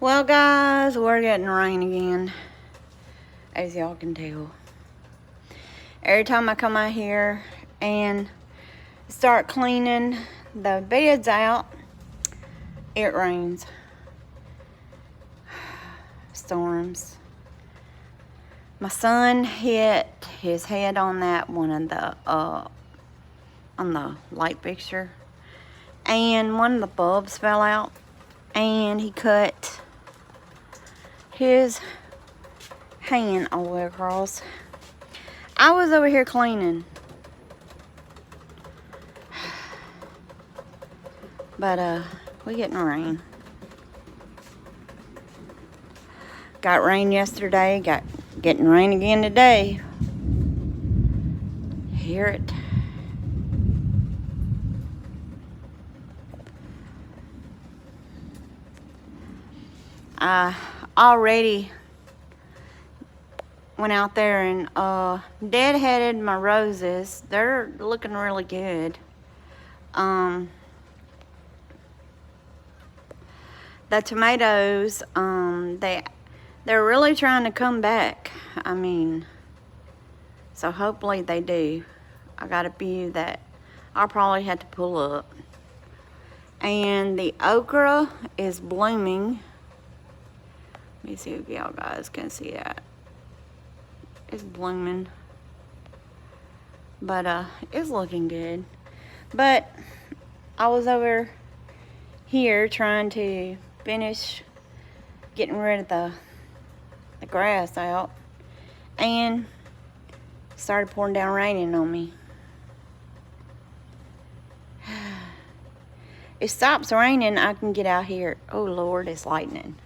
Well, guys, we're getting rain again, as y'all can tell. Every time I come out here and start cleaning the beds out, it rains. Storms. My son hit his head on that one of the on the light fixture, and one of the bulbs fell out, and he cut his hand all the way across. I was over here cleaning, but we getting rain. Got rain yesterday, getting rain again today. Hear it. I already went out there and deadheaded my roses. They're looking really good. The tomatoes, they're really trying to come back. I mean, so hopefully they do. I got a few that I'll probably have to pull up. And the okra is blooming. Let me see if y'all guys can see that. It's blooming. But it's looking good. But I was over here trying to finish getting rid of the grass out, and started pouring down raining on me. It stops raining, I can get out here. Oh Lord, it's lightning.